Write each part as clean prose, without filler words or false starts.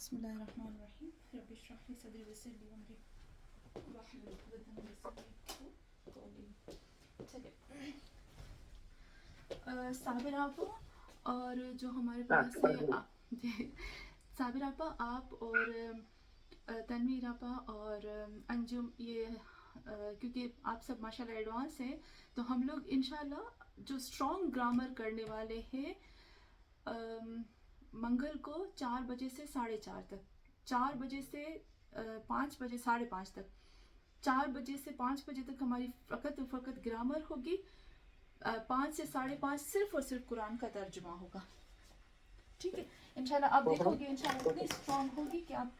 بسم اللہ الرحمن الرحیم رب اشرح لی صدری ویسر لی امری واحلل عقدۃ من لسانی یفقهوا قولی. چلیے صابر آپا اور جو ہمارے پاس ہے صابر آپا آپ اور تنویر آپا اور انجم، یہ کیونکہ آپ سب ماشاءاللہ ایڈوانس ہیں تو ہم لوگ انشاءاللہ جو اسٹرانگ گرامر کرنے والے ہیں منگل کو 4 بجے سے 4:30 تک، 4 بجے سے 5 بجے 5:30 تک، 4 بجے سے 5 بجے تک ہماری فقط و فقط گرامر ہوگی. 5 سے 5:30 صرف اور صرف قرآن کا ترجمہ ہوگا. ٹھیک ہے انشاءاللہ. آپ دیکھو گے انشاءاللہ اتنی اسٹرانگ ہوگی کہ آپ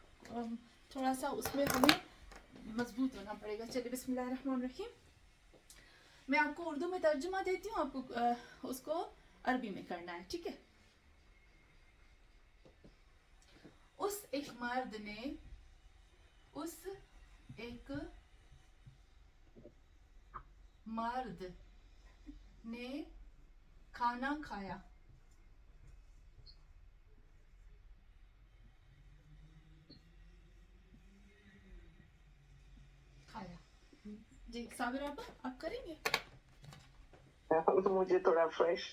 تھوڑا سا اس میں ہمیں مضبوط ہونا پڑے گا. چلیے بسم اللہ الرحمن الرحیم. میں آپ کو اردو میں ترجمہ دیتی ہوں، آپ کو اس کو عربی میں کرنا ہے. ٹھیک ہے. اس ایک مرد نے کھانا کھایا. جی صابر آپ کریں گے؟ مجھے تھوڑا فریش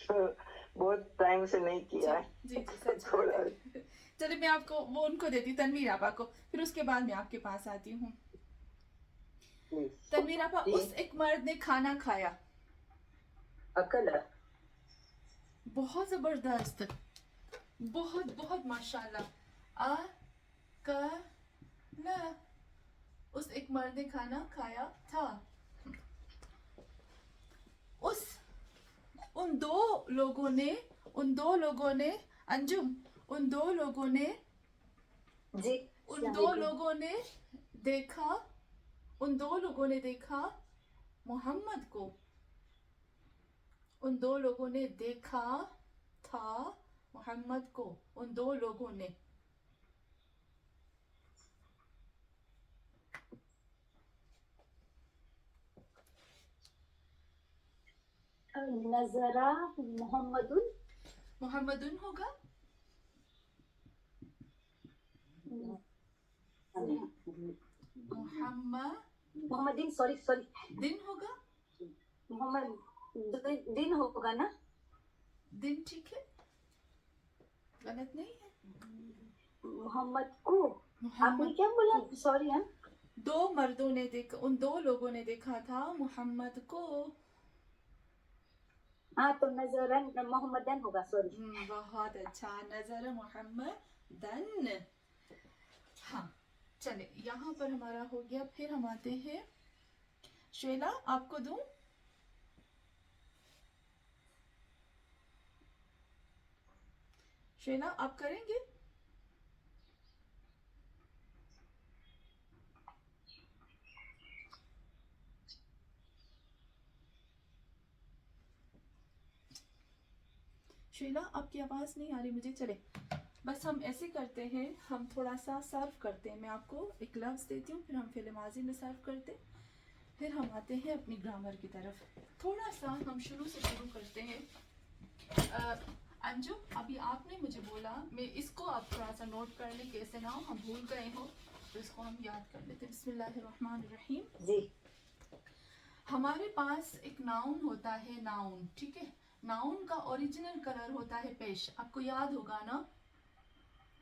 بہت ٹائم سے نہیں کیا ہے. جی سچ بات ہے. چلیے میں آپ کو وہ ان کو دیتی ہوں، تنویر آپا کو، پھر اس کے بعد میں آپ کے پاس آتی ہوں. تنویر آپا، اس ایک مرد نے کھانا کھایا. اکلا. بہت زبردست، بہت بہت ماشاءاللہ. اکلا. اس ایک مرد نے کھانا کھایا تھا. ان دو لوگوں نے انجم، ان دو لوگوں نے دیکھا محمد کو. ان دو لوگوں نے دیکھا تھا محمد کو. ان دو لوگوں نے نظرا محمدن ہوگا. محمدین سوری دن ہوگا. محمد دن ہوگا نا. دن ٹھیک ہے، غلط نہیں ہے. محمد کو آپ نے کیا بولا؟ سوری. دو مردوں نے دیکھا، ان دو لوگوں نے دیکھا تھا محمد کو. ہاں تو نظرا محمدن ہوگا. سوری. بہت اچھا، نظر محمدن. ہاں چلے یہاں پر ہمارا ہو گیا. پھر ہم آتے ہیں شیلا، آپ کو دوں؟ شیلا آپ کریں گے؟ شیلا آپ کی آواز نہیں آ رہی مجھے. چلے بس ہم ایسے کرتے ہیں، ہم تھوڑا سا صرف کرتے ہیں. میں آپ کو ایک لفظ دیتی ہوں، پھر ہم فعل ماضی میں صرف کرتے، پھر ہم آتے ہیں اپنی گرامر کی طرف. تھوڑا سا ہم شروع کرتے ہیں. انجو ابھی آپ نے مجھے بولا، میں اس کو آپ تھوڑا سا نوٹ کر لیں کہ ایسے نہ ہو ہم بھول گئے ہوں، تو اس کو ہم یاد کر لیتے. بسم اللہ الرحمن الرحیم. جی ہمارے پاس ایک ناؤن ہوتا ہے. ناؤن ٹھیک ہے. ناؤن کا اوریجنل کلر ہوتا ہے پیش. آپ کو یاد ہوگا نا،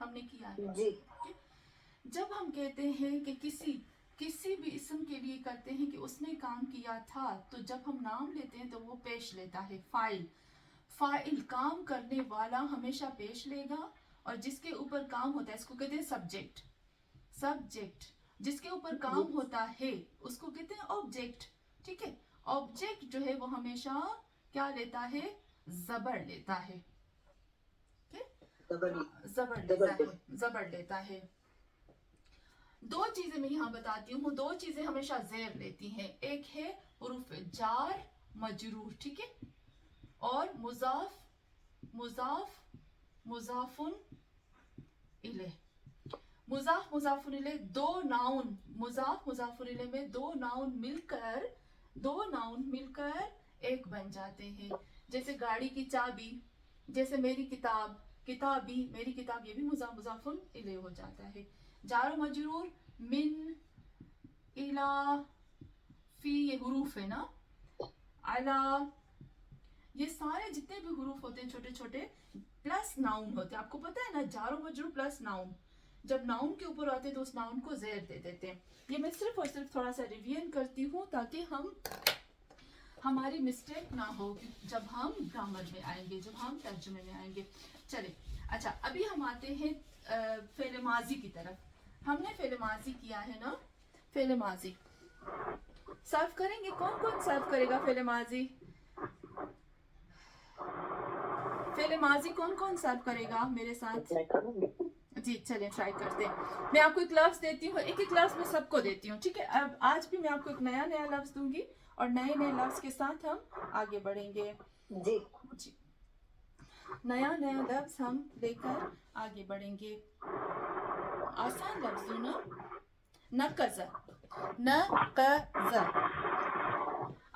ہم نے کیا ہے. جی جب ہم کہتے ہیں کہ کسی بھی اسم کے لیے کرتے ہیں کہ اس نے کام کیا تھا، تو جب ہم نام لیتے ہیں تو وہ پیش لیتا ہے. فاعل کام کرنے والا ہمیشہ پیش لے گا، اور جس کے اوپر کام ہوتا ہے اس کو کہتے ہیں سبجیکٹ. جس کے اوپر کام ہوتا ہے اس کو کہتے ہیں آبجیکٹ. ٹھیک ہے. آبجیکٹ جو ہے وہ ہمیشہ کیا لیتا ہے؟ زبر لیتا ہے. زبر لیتا ہے. دو چیزیں میں یہاں بتاتی ہوں، دو چیزیں ہمیشہ زیر لیتی ہیں. ایک ہے حروف جار مجرور، ٹھیک ہے، اور مضافن الیہ. مضاف الیہ دو ناؤن، مضاف الیہ میں دو ناؤن مل کر ایک بن جاتے ہیں. جیسے گاڑی کی چابی، جیسے میری کتاب، किताबी, मेरी किताब, ये भी मुजाफुन इले हो जाता है. जार और मजरूर मिन, इला, फी, ये हुरूफ है ना. अला, ये सारे जितने भी हुरूफ होते हैं छोटे छोटे प्लस नाउन होते हैं. आपको पता है ना, जारो मजरूर प्लस नाउन, जब नाउन के ऊपर आते हैं तो उस नाउन को ज़ेर दे देते हैं. ये मैं सिर्फ और सिर्फ थोड़ा सा रिवीजन करती हूँ ताकि हमारी मिस्टेक ना हो जब हम ग्रामर में आएंगे, जब हम तर्जुमे में आएंगे. चले, अच्छा अभी हम आते हैं फेल माजी की तरफ. हमने फेल माजी किया है ना, फेल माजी सर्व करेंगे. कौन कौन सर्व करेगा फेल माजी? फेल माजी कौन कौन सर्व करेगा मेरे साथ? मैं करूँगी. जी चलें, ट्राई करते हैं. मैं आपको एक लफ्ज देती हूँ, एक एक लफ्ज में सबको देती हूँ, ठीक है. अब आज भी मैं आपको एक नया नया लफ्ज दूंगी और नए नए लफ्ज के साथ हम आगे बढ़ेंगे. जी जी, नया नया लफ्ज हम लेकर आगे बढ़ेंगे. आसान लफ्ज दूँ ना. नकज़, नकज़.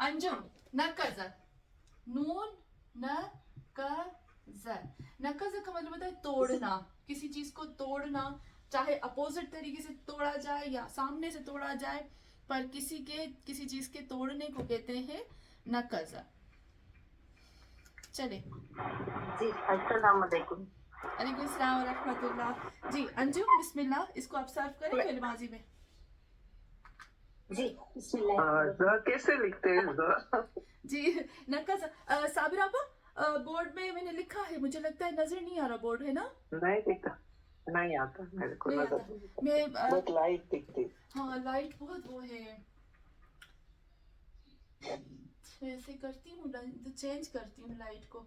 अंजुम, नकज़, नून नकज़. नकज़ का मतलब होता है तोड़ना, किसी चीज को तोड़ना, चाहे अपोजिट तरीके से तोड़ा जाए या सामने से तोड़ा जाए, पर किसी चीज के तोड़ने को कहते हैं नकज़. चले, जी, अस्सलाम वालेकुम. अलैकुम अस्सलाम व रहमतुल्लाह. जी अंजुम, बिस्मिल्लाह, इसको आप सर्व करें फिर माजी में. जी बिस्मिल्लाह. कैसे लिखते हैं ज़रा? जी नकज़. साबिरा आपा, बोर्ड में मैंने लिखा है, मुझे लगता है नजर नहीं आ रहा, बोर्ड है ना? नहीं दिखता, नहीं आता मेरे को. नहीं नजर आता. मैं बहुत लाइट दिखती. हाँ, लाइट बहुत वो है. मैं ऐसे करती हूँ, तो चेंज करती हूँ लाइट को.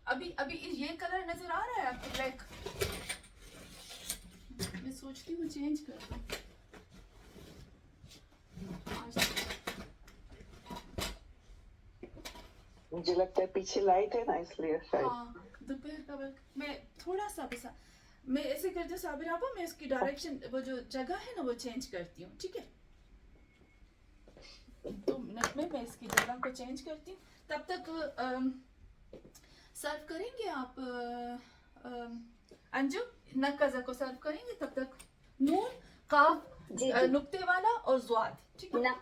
अभी ये कलर नजर आ रहा है आपको, ब्लैक? मैं सोचती हूँ चेंज कर दूँ. मुझे लगता है पीछे लाइट है ना, इसलिए शायद. हाँ, दोपहर का वक्त. मैं थोड़ा सा बस, मैं ऐसे करती हूँ साबिरा आपा, मैं इसकी डायरेक्शन, वो जो जगह है ना, वो चेंज करती हूँ, ठीक है. 2 मिनट में मैं इसकी जगह को चेंज करती हूँ. तब तक सर्व करेंगे आप अंजू, नकज़ को सर्व करेंगे तब तक. नून, काफ, जी जी नुक्ते वाला और ज़्वाद, ठीक है.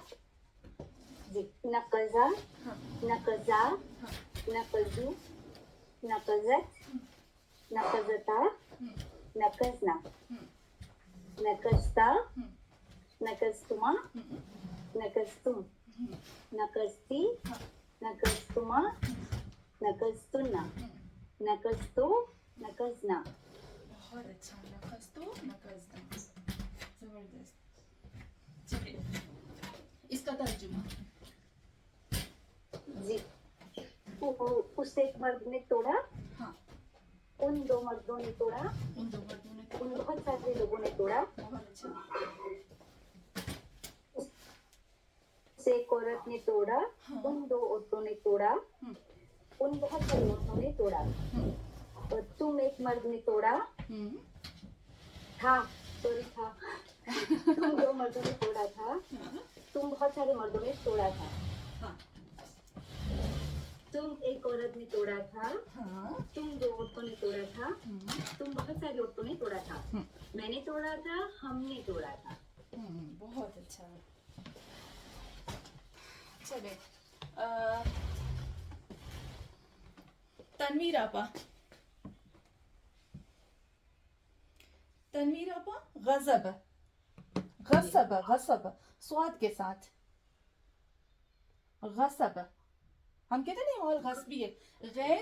जी नकज़ा, हाँ, नकज़ा, हाँ. नकज़ू, नकज़त, नकज़ता, हम्म, नकज़ना, हम्म, नकज़ता, हम्म, नकज़तुमा, हम्म, नकज़तुम, हम्म, नकज़ती, हाँ, नकज़तुमा, नकज़तुन्ना, हम्म. नकज़तु, नकज़ना. बहुत अच्छा. नकज़ तो नकज़ना, जबरदस्त. चलिए, इसका तर्जुमा. जी. उस एक मर्द ने तोड़ा, हाँ, उन 2 मर्दों ने तोड़ा, उन 2 मर्दों ने उन बहुत सारे लोगों ने तोड़ा. बहुत अच्छा. उस एक औरत ने तोड़ा, हाँ. उन 2 औरतों ने तोड़ा, हम्म, उन बहुत सारी औरतों ने तोड़ा. हम्म, और तुम एक मर्द ने तोड़ा हम्म, था, सॉरी था. तुम 2 मर्दों ने तोड़ा था, हाँ, तुम बहुत सारे मर्दों ने तोड़ा था. हाँ, तुम एक औरत ने तोड़ा था, हाँ, तुम 2 औरतों ने तोड़ा था, हम्म, तुम बहुत सारी औरतों ने तोड़ा था. हम्म. मैंने तोड़ा था, हमने तोड़ा था. बहुत अच्छा. चले, तनवीर आपा, तनवीर आपा, गज़ब, गज़ब, गज़ब स्वाद के साथ. गज़ब हम कहते नहीं, और गज़बी है. गैर,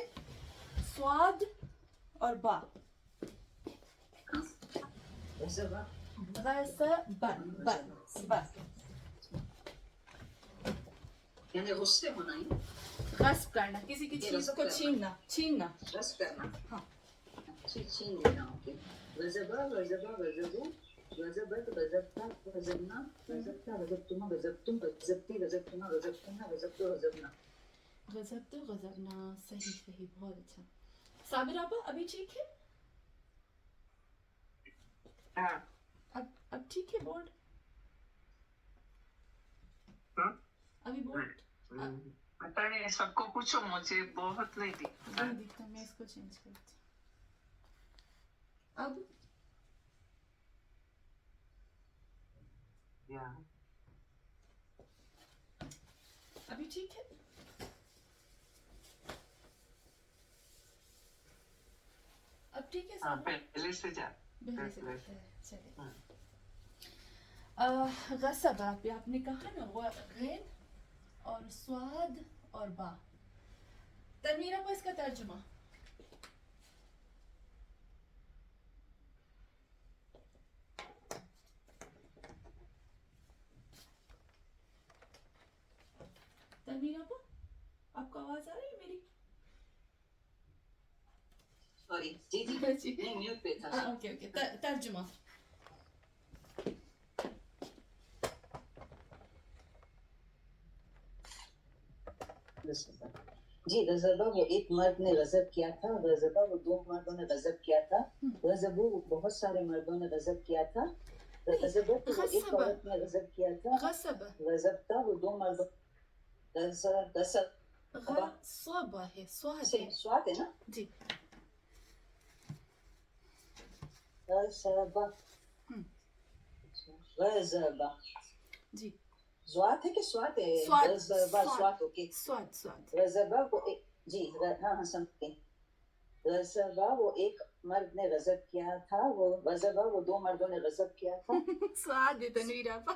स्वाद और बा. गज़ब, बस यानी गुस्से होना ही, गस्प करना, किसी की चीज को छीनना, छीनना. रस करना, हाँ. छीन लेना. ओके. गज़बा, गज़बा, गज़बू, गज़बत, गज़बता, गज़बना, गज़बता, गज़बतुमा, गज़बतुम, गज़बती, गज़बतुमा, गज़बतुन्ना, गज़बतो, गज़बना. गजब तो गजब ना. सही सही, बहुत अच्छा. साबिर आपा, अभी ठीक है? हाँ. अब ठीक है बोर्ड? हाँ? अभी बोर्ड पता नहीं, सबको पूछो, मुझे बहुत नहीं दिखता। नहीं दिखता, मैं इसको चेंज करती हूँ। अब या अभी ठीक है? अब ठीक है हाँ, सब? पहले से जा। पहले से पहले करते हैं, चलिए। हाँ। गसबा पे आपने कहा ना गैन और स्वाद और बा। तमीरा को इसका तर्जुमा। तमीरा को आपको आवाज आ रही है मेरी? सॉरी जी जी जी। नहीं म्यूट पे था ओके ओके, तर्जुमा। जी गजबा वो एक मर्द ने गजब किया था, गजबा वो दो मर्दों ने गजब किया था, गजबू वो बहुत सारे मर्दों ने गजब किया था, गजबा वो एक औरत ने गजब किया था, गसब गजब था वो दो मर्दों गजब गजब गसबा है, स्वाद से है स्वाद है ना जी। गजबा गजबा जी स्वाद है कि स्वाद है स्वाद, गजबा स्वाद। स्वाद ओके स्वाद स्वाद। गजबा वो एक जी हाँ हाँ समझे गजबा वो एक मर्द ने गजब किया था, वो गजबा वो दो मर्दों ने गजब किया था स्वाद है तनवीरा पा।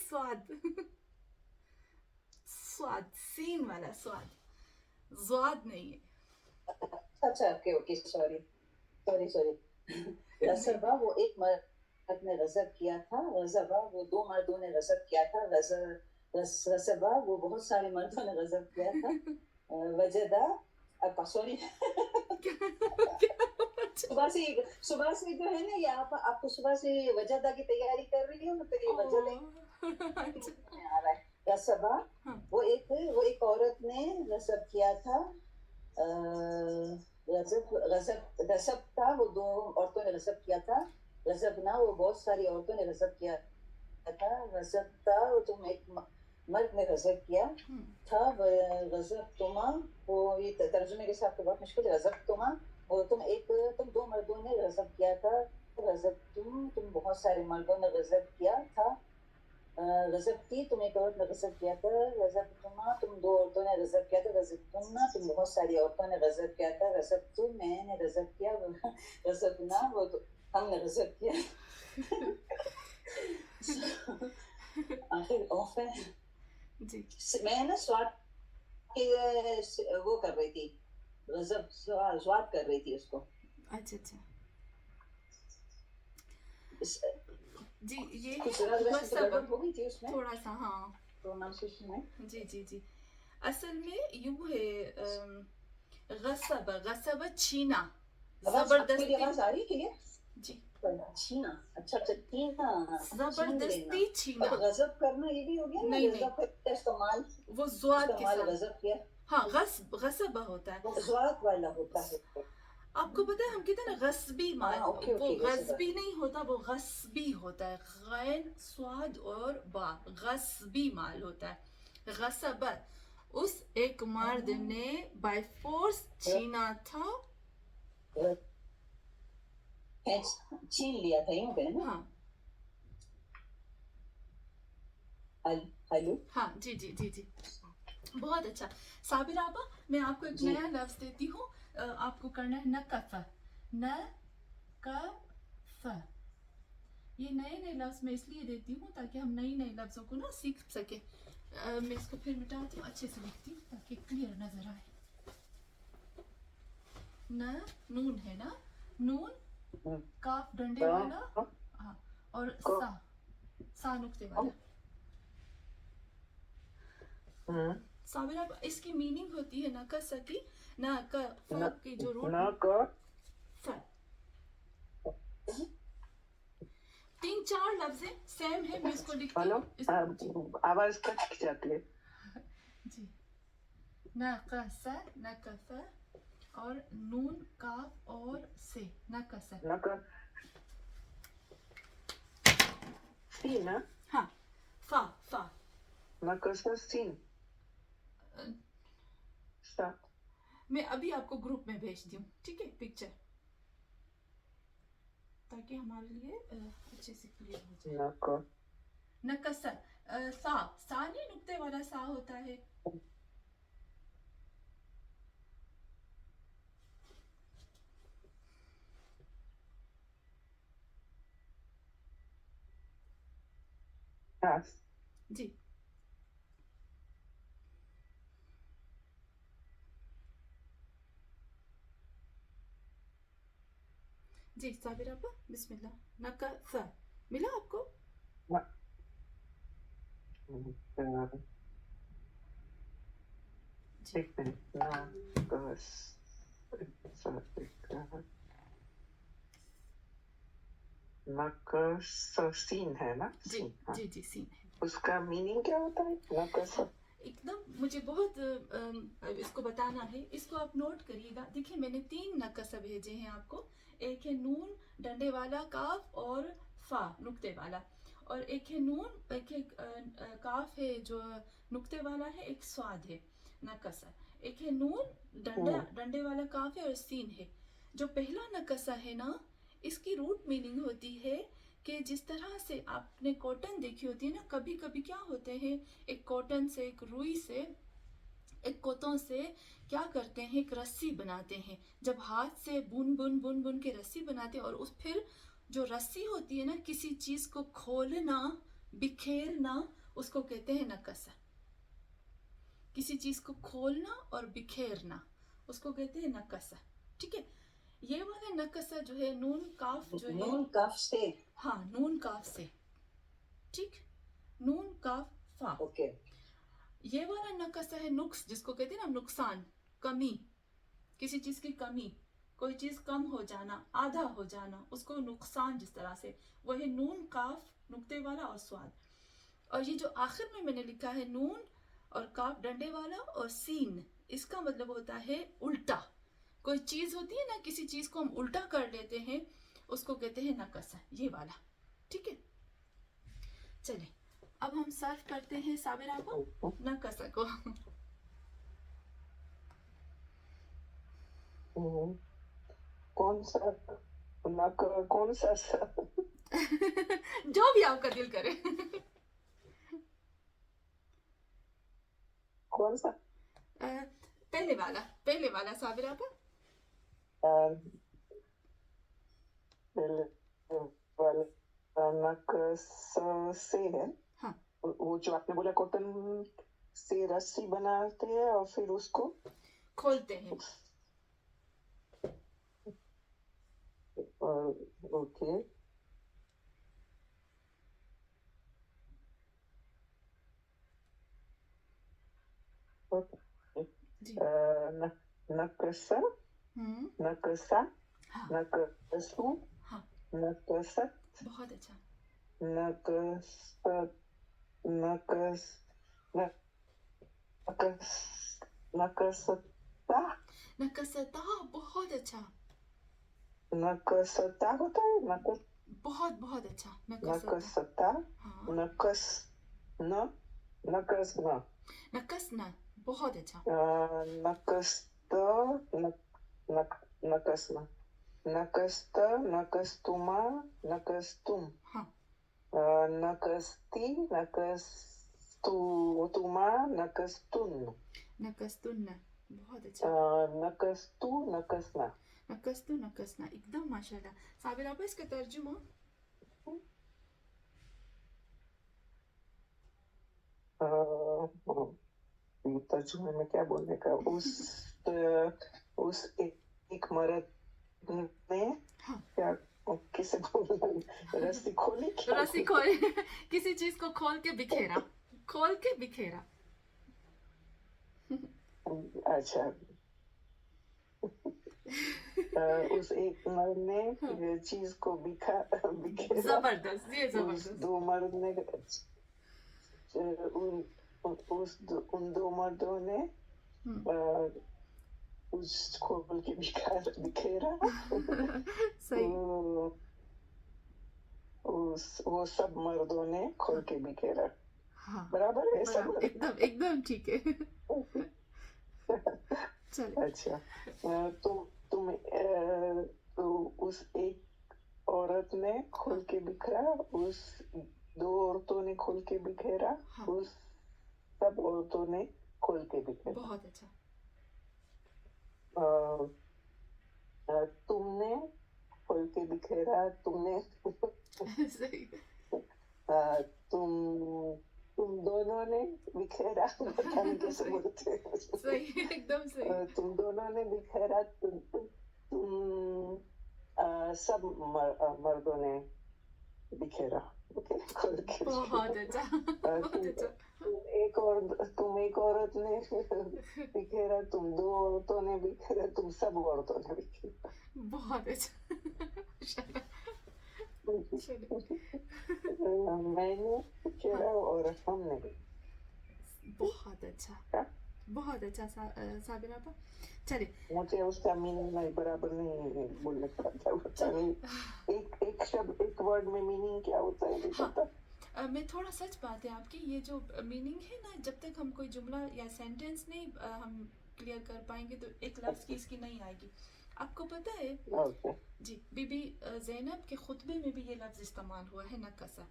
स्वाद स्वाद, सीन वाला स्वाद, स्वाद नहीं है। अच्छा okay okay sorry sorry sorry गजबा वो एक मर्द ने गजब किया था, गजबा वो दो मर्दों ने गजब किया था, गजबा वो बहुत सारे मर्दों ने गजब किया था, वजदा सॉरी सुबह से जो है ना ये आपको सुबह से वजदा की तैयारी कर रही हो ना, तो ये वजदा आ रहा है गजबा वो एक औरत ने गजब किया था, गजब था वो दो औरतों ने गजब किया था, गजब ना वो बहुत सारी औरतों ने गजब किया था, गजब था वो तुम एक मर्द ने गजब किया था, गजब तुमा वो ये तर्जुमे के साथ तो बहुत मुश्किल है, गजब तुमा वो तुम दो मर्दों ने गजब किया था, गजब तुम बहुत सारे मर्दों ने गजब किया था, गजब थी तुम एक औरत ने गजब किया था, गजब तुमा तुम दो औरतों ने गजब किया था, गजब तुमना तुम बहुत सारी औरतों ने गजब किया था, गजब तुम मैंने गजब किया, गजब ना वो तो हमने गजब किया। आखिर ऑफर जी मैं ना स्वाद के वो कर रही थी, गजब स्वाद कर रही थी उसको। अच्छा अच्छा जी, ये कुछ गड़बड़ हो गई थी उसमें थोड़ा सा, हाँ प्रोनाउंसिएशन में। जी जी जी। असल में यूं है गसब गसब छीना, जबरदस्ती जबरदस्ती आवाज आ रही है क्लियर जी, छीना अच्छा अच्छा छीना जबरदस्ती छीना। तो गजब करना ये भी हो गया ना, नहीं, गजब का इस्तेमाल वो ज़्वाद के इस्तेमाल साथ, गजब किया हाँ गसब होता है। वो ज़्वाद वाला होता है। आपको पता है हम कहते हैं ना गस्बी माल, हाँ, ओके, वो ओके, गस्बी नहीं होता, वो गस्बी होता है, गैन स्वाद और बा, गस्बी माल होता है। गसबत उस एक मर्द ने बाय फोर्स छीना था, छीन लिया था यूं कहें ना। हाँ हेलो हाँ जी जी जी जी, बहुत अच्छा। साबिर आपा, मैं आपको एक नया लफ्ज देती हूँ, आपको करना है नकफ, नकफ। ये नए नए लफ्ज मैं इसलिए देती हूँ ताकि हम नई नए लफ्जों को ना सीख सके। मैं इसको फिर मिटाती हूँ, अच्छे से लिखती हूँ ताकि क्लियर नजर आए। न नून है ना, नून काफ डंडे वाला, हाँ, और सा नुक्ते वाला। साबिर आप, इसकी मीनिंग होती है नकसा की, ना का की जो रूट ना का तीन चार लफ्ज हैं, सेम है, मैं इसको लिखती हेलो हूँ। आवाज कट जाती है जी, नकसा नकफा और नून काफ और से नकसा। ना का सी ना हाँ फा फा नकसा सीन सा मैं अभी आपको ग्रुप में भेज दूँ, ठीक है, पिक्चर, ताकि हमारे लिए अच्छे से क्लियर हो जाए। नक नकसा सा, सा नहीं नुक्ते वाला सा होता है। सास जी जी साबिर आपा, बिस्मिल्लाह। नकसा मिला आपको? जी एक मिनट नकस नकसीन है ना? जी सीन, हाँ। जी जी सीन है। उसका मीनिंग क्या होता है नकस? एकदम मुझे बहुत इसको बताना है, इसको आप नोट करिएगा। देखिए मैंने 3 नकसा भेजे हैं आपको। एक है नून डंडे वाला काफ और फा नुक्ते वाला, और एक है नून, एक है काफ है जो नुक्ते वाला है, एक स्वाद है नकसा। एक है नून डंडे वाला काफ है और सीन है। जो पहला नकसा है ना, इसकी रूट मीनिंग होती है कि जिस तरह से आपने कॉटन देखी होती है ना, कभी कभी क्या होते हैं, एक कॉटन से, एक रुई से, एक कोतों से क्या करते हैं, एक रस्सी बनाते हैं। जब हाथ से बुन बुन बुन बुन के रस्सी बनाते हैं, और उस फिर जो रस्सी होती है ना, किसी चीज को खोलना, बिखेरना, उसको कहते हैं नकसा। किसी चीज को खोलना और बिखेरना, उसको कहते हैं नकसा, ठीक है। ये वाला नकसा जो है नून काफ जो है, नून काफ से, हाँ नून काफ से, ठीक, नून काफ फा। ओके, ये वाला नकसा है नुक्स, जिसको कहते हैं ना नुकसान, कमी, किसी चीज की कमी, कोई चीज कम हो जाना, आधा हो जाना, उसको नुकसान जिस तरह से, वो है नून काफ नुक्ते वाला और स्वाद। और ये जो आखिर में मैंने लिखा है नून और काफ डंडे वाला और सीन, इसका मतलब होता है उल्टा। कोई चीज होती है ना, किसी चीज को हम उल्टा कर लेते हैं, उसको कहते हैं नकसा, ये वाला, ठीक है। चलिए अब हम सर्व करते हैं साबिरा को नकसा को। कौन सा कौन सा जो भी आपका दिल करे। कौन सा पहले वाला साबिरा का। नकस से है। हाँ वो जो आपने बोला कॉटन से रस्सी बनाते हैं और फिर उसको खोलते हैं। ओके, जी नकसा नकसा हाँ नकसू हाँ नकसत बहुत अच्छा। नकसत नकस नकस नकसता नकसता बहुत अच्छा, नकसता होता है नकस बहुत बहुत अच्छा नकसता। नकसता हाँ नकस न नकस न नकसना बहुत अच्छा। नकस्त नकसना नकस्त नकस्तुमा नकस्तुम हाँ नकस्ती नकस्तुमा नकस्तुन नकस्तुन्ना बहुत अच्छा। नकस्तु नकसना नकस्तु नकसना, एकदम माशाल्लाह। साबिर आपा इसका तर्जुमा। तर्जुमे में क्या बोलने का, उस एक मर्द ने हाँ क्या किसे बोलना, रस्सी खोली क्या? रस्सी खोल किसी चीज को खोल के बिखेरा, खोल के बिखेरा। अच्छा, उस एक मर्द ने चीज को बिखेरा। जबरदस्त, ये उस जबरदस्त। दो मर्द ने उन दो मर्दों ने उस खोल के बिखेरा। सही। वो सब मर्दों ने खोल के बिखेरा। हाँ बराबर है सब? बराबर, एकदम एकदम ठीक है. चलिए. अच्छा, तो उस एक औरत ने खोल के बिखरा, उस दो औरतों ने खोल के बिखेरा, हाँ. उस सब औरतों ने खोल के बिखेरा. बहुत अच्छा. तुमने खोल के बिखेरा, तुमने सही. तुम दोनों ने बिखेरा, पता नहीं कैसे बोलते हैं. सही, एकदम सही. तुम दोनों ने बिखेरा, तुम सब मर्दों ने बिखेरा. ओके, खोल के बहुत अच्छा, बहुत अच्छा. तुम एक औरत ने बिखेरा, तुम दो औरतों ने बिखेरा, तुम सब औरतों ने बिखेरा. बहुत अच्छा. चलिए. मैंने बिखेरा और हमने बिखेरा. बहुत अच्छा, बहुत अच्छा साबिरा आपा. चलिए. मुझे उसका मीनिंग नहीं बराबर नहीं बोलने का पता नहीं. एक शब्द, एक वर्ड में मीनिंग क्या होता है नहीं पता. मैं थोड़ा सच बात है आपकी, ये जो मीनिंग है ना, जब तक हम कोई जुमला या सेंटेंस नहीं हम क्लियर कर पाएंगे तो एक लफ्ज़ की इसकी नहीं आएगी. आपको पता है ओके. जी, बीबी ज़ैनब के खुतबे में भी ये लफ्ज़ इस्तेमाल हुआ है, नकसा.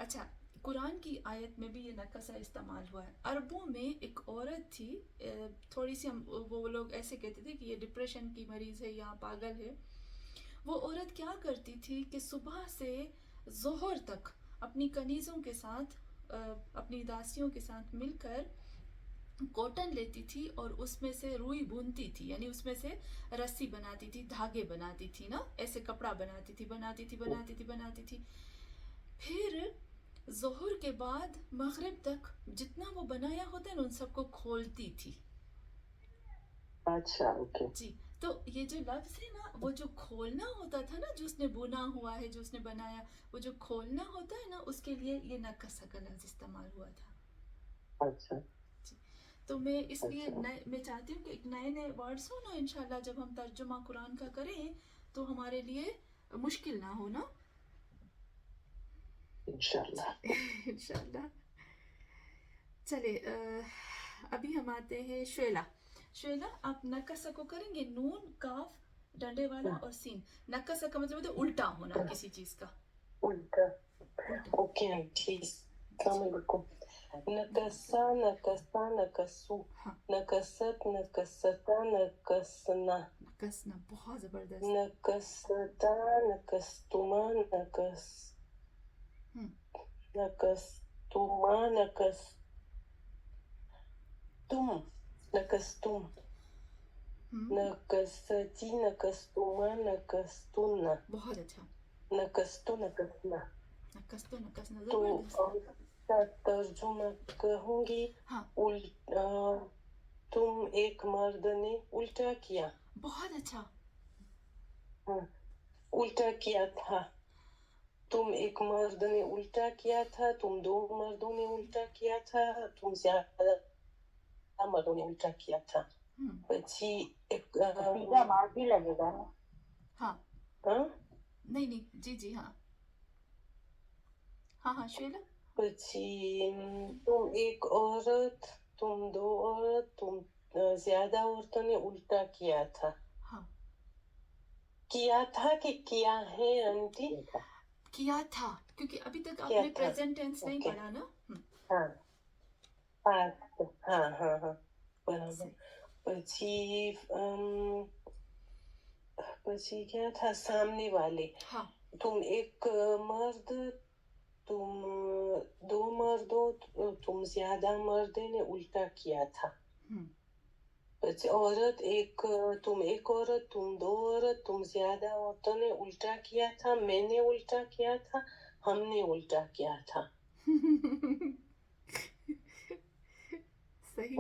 अच्छा, कुरान की आयत में भी ये नकसा इस्तेमाल हुआ है. अरबों में एक औरत थी, थोड़ी सी वो लोग ऐसे कहते थे कि ये डिप्रेशन की मरीज़ है या पागल है. वो औरत क्या करती थी कि सुबह से ज़ोहर तक अपनी कनीज़ों के साथ, अपनी दासियों के साथ मिलकर कॉटन लेती थी और उसमें से रुई बुनती थी, यानी उसमें से रस्सी बनाती थी, धागे बनाती थी ना, ऐसे कपड़ा बनाती थी. फिर ज़ोहर के बाद मगरिब तक जितना वो बनाया होता है ना, उन सबको खोलती थी. अच्छा, ओके. जी, तो ये जो लफ्ज़ है ना, वो जो खोलना होता था ना, जो उसने बुना हुआ है, जो उसने बनाया, वो जो खोलना होता है ना, उसके लिए ये नकसा का लफ्ज़ इस्तेमाल हुआ था. अच्छा. तो मैं इसलिए मैं चाहती हूँ कि एक नए नए वर्ड्स हो ना, इंशाल्लाह जब हम तर्जुमा कुरान का करें तो हमारे लिए मुश्किल ना हो ना. इंशाल्लाह. इंशाल्लाह. चलिए, अभी हम आते हैं श्वेला. आप नकसा को करेंगे, नून काफ डंडे वाला और सीन. नकसा का मतलब होता है उल्टा होना किसी चीज का. उल्टा. ओके आंटी, अस्सलाम वालेकुम. नकसा, नकसा, नकसू, नकसत, नकसता, नकसना, नकसना. बहुत जबरदस्त. नकसता, नकस्तुमा, नकस्तुमा, नकस्तुम, नकसती, नकस्तुमा, नकस्तुना. बहुत अच्छा. नकस्तु, नकसना. तो उसका तर्जुमा कहूंगी. हाँ. तुम एक मर्द ने उल्टा किया. बहुत अच्छा. उल्टा किया था. तुम एक मर्द ने उल्टा किया था, तुम दो मर्दों ने उल्टा किया था, तुम ज्यादा मर्दों ने उल्टा किया था. પછી એક सीधा मार्गी लगेगा ना. हाँ. हाँ, नहीं जी हाँ श्वेला. પછી तुम एक औरत, तुम दो औरत, तुम ज्यादा औरतों ने उल्टा किया था. हाँ. किया था कि किया है आंटी? किया था, क्योंकि अभी तक आपने प्रेजेंट टेंस नहीं पढ़ा ना. हाँ बराबर. પછી क्या था? सामने वाले. हाँ. तुम एक मर्द, तुम दो मर्दों, तुम ज्यादा मर्दे ने उल्टा किया था. औरत एक, तुम एक औरत, तुम दो औरत, तुम ज्यादा औरतों ने उल्टा किया था, मैंने उल्टा किया था, हमने उल्टा किया था. सही.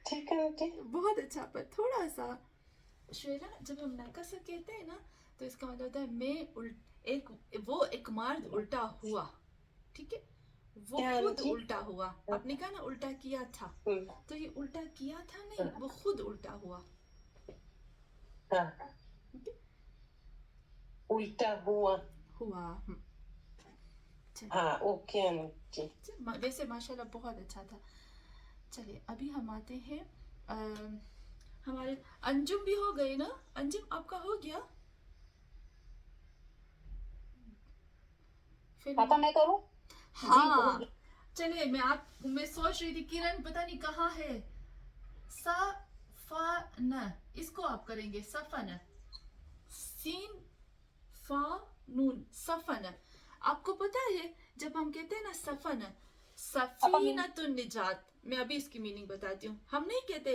ठीक है आंटी. बहुत अच्छा. पर थोड़ा सा श्वेला, जब हम नकसा कहते हैं ना, तो इसका मतलब होता है वो एक मर्द उल्टा हुआ. ठीक है, वो खुद उल्टा हुआ. आपने कहा ना उल्टा किया था, तो ये उल्टा किया था नहीं, वो खुद उल्टा हुआ. उल्टा हुआ. हाँ ओके अनुज जी। वैसे माशाल्लाह बहुत अच्छा था। चलिए अभी हम आते हैं हमारे अंजुम भी हो गए ना? अंजुम आपका हो गया? फिर पापा मैं करूं? हाँ चलिए मैं सोच रही थी किरण पता नहीं कहाँ है। सफन, इसको आप करेंगे सफन, सीन फा नून, सफन। आपको पता है जब हम कहते हैं ना सफन, सफीनतुन निजात, मैं अभी इसकी मीनिंग बताती हूँ। हम नहीं कहते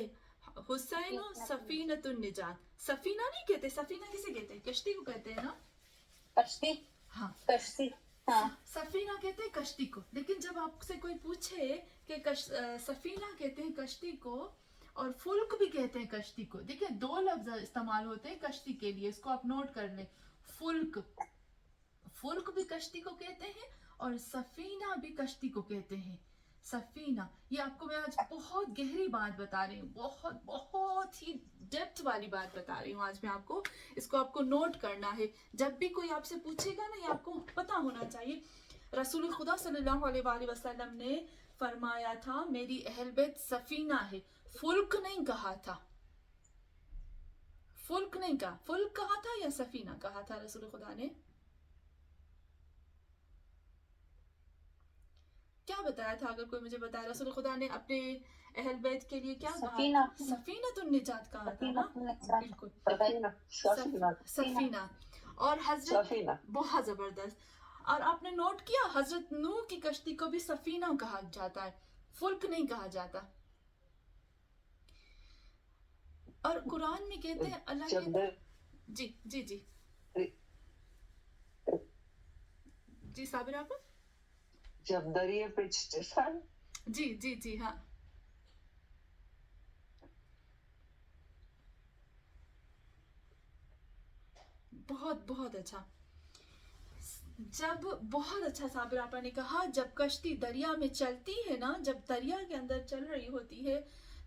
हुसैन सफीनतुन निजात, सफीना नहीं कहते। सफीना किसे कहते हैं? कश्ती को कहते हैं ना? कश्ती। हाँ कश्ती हाँ। सफीना कहते हैं कश्ती को। लेकिन जब आपसे कोई पूछे कि सफीना कहते हैं कश्ती को और फुल्क भी कहते हैं कश्ती को, देखिए दो लफ्ज इस्तेमाल होते हैं कश्ती के लिए, इसको आप नोट कर लें। फुल्क, फुल्क भी कश्ती को कहते हैं और सफीना भी कश्ती को कहते हैं। सफीना, ये आपको मैं आज बहुत गहरी बात बता रही हूँ, बहुत बहुत ही डेप्थ वाली बात बता रही हूँ आज मैं आपको। इसको आपको नोट करना है, जब भी कोई आपसे पूछेगा ना, ये आपको पता होना चाहिए। रसूल खुदा सल्लल्लाहु अलैहि वसल्लम ने फरमाया था मेरी अहल बैत सफीना है, फुल्क नहीं कहा था। फुल्क नहीं कहा, फुल्क कहा था या सफीना कहा था रसूल खुदा ने? क्या बताया था? अगर कोई मुझे बताए रसूल खुदा ने अपने अहल बैत के लिए क्या सफीना। कहा? सफीनतुन निजात कहा था ना? बिल्कुल सफीना। और हजरत, बहुत जबरदस्त। और आपने नोट किया हजरत नूह की कश्ती को भी सफीना कहा जाता है, फुल्क नहीं कहा जाता। और कुरान में कहते हैं अल्लाह कहता है, जी जी जी जी साबिर आप, जब दरिया पे स्टेफन, जी जी जी हाँ बहुत बहुत अच्छा। जब बहुत अच्छा साबिर आपा ने कहा, जब कश्ती दरिया में चलती है ना, जब दरिया के अंदर चल रही होती है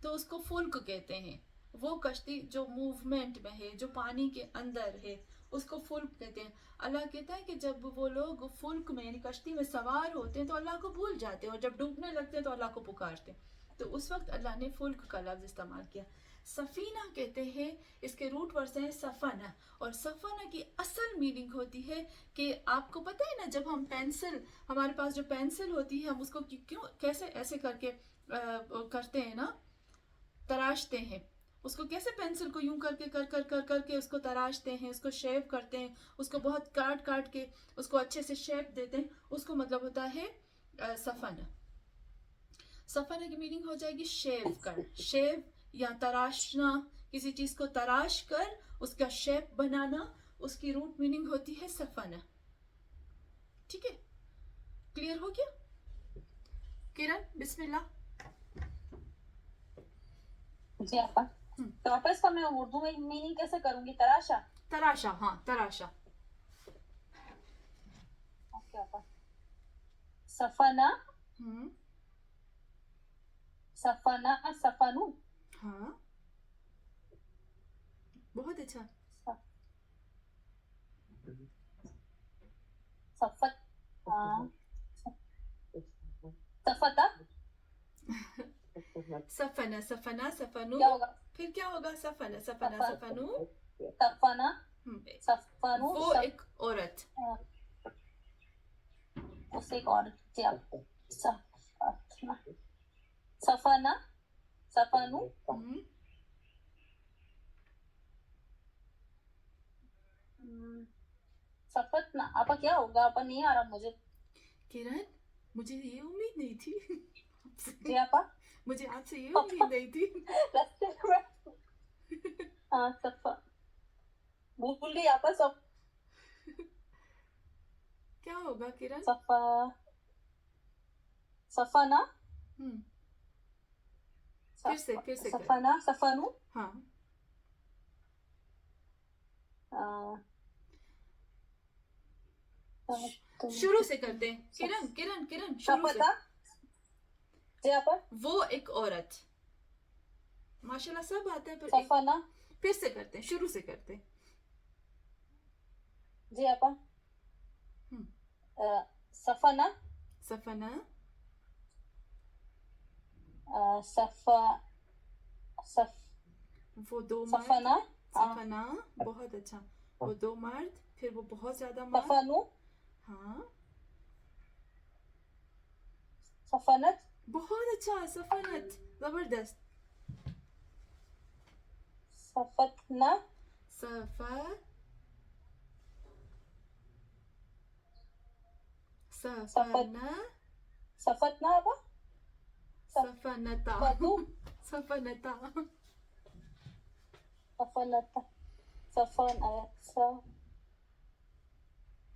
तो उसको फुल्क कहते हैं। वो कश्ती जो मूवमेंट में है, जो पानी के अंदर है, उसको फुल्क कहते हैं। अल्लाह कहता है कि जब वो लोग फुल्क में यानी कश्ती में सवार होते हैं तो अल्लाह को भूल जाते हैं, और जब डूबने लगते हैं तो अल्लाह को पुकारते हैं। तो उस वक्त अल्लाह ने फुल्क का लफ्ज इस्तेमाल किया। सफीना कहते हैं, इसके रूट वर्ड हैं सफना, और सफना की असल मीनिंग होती है कि आपको पता है ना, जब हम पेंसिल, हमारे पास जो पेंसिल होती है, हम उसको क्यों कैसे ऐसे करके करते हैं ना, तराशते हैं उसको, कैसे पेंसिल को यूं करके करके उसको तराशते हैं, उसको शेप करते हैं, उसको बहुत काट काट के उसको अच्छे से शेप देते हैं, उसको मतलब होता है सफना। सफना की मीनिंग हो जाएगी शेव कर, शेव या तराशना, किसी चीज को तराश कर उसका शेप बनाना, उसकी रूट मीनिंग होती है सफना। ठीक है, क्लियर हो गया? किरण बिस्मिल्लाह। जी आपा। तो आपा इसका मैं उर्दू में मीनिंग कैसे करूंगी? तराशा। तराशा, हाँ तराशा। ओके आपा। सफना, सफना, सफनु। हाँ बहुत अच्छा। सफत, सफता, सफना, सफना, सफनु। क्या होगा? फिर क्या होगा? सफना, सफना, सफनु। सफना, सफनु। वो एक औरत, उसे एक औरत। सफना, सफनु। सफतना आपा क्या होगा? आपा नहीं आ रहा मुझे। किरण मुझे ये उम्मीद नहीं थी जी आपा। मुझे आपसे ये उम्मीद नहीं थी। हाँ सफा, भूल गई आपा सब। क्या होगा किरण? सफा, सफना। फिर से सफना, सफनु। हाँ शुरू से करते हैं। किरण किरण किरण शुरू से। जी आपा। वो एक औरत, माशाल्लाह सब आता है, पर सफना। फिर से करते हैं, शुरू से करते हैं। जी आपा। सफना सफना वो दो मर्द सफना सफना बहुत अच्छा वो दो मर्द फिर वो बहुत ज्यादा मर्द सफनु हाँ सफनत बहुत अच्छा सफनत जबरदस्त सफतना सफा सफना सफतना apa सफनता Safatu सफनता सफनता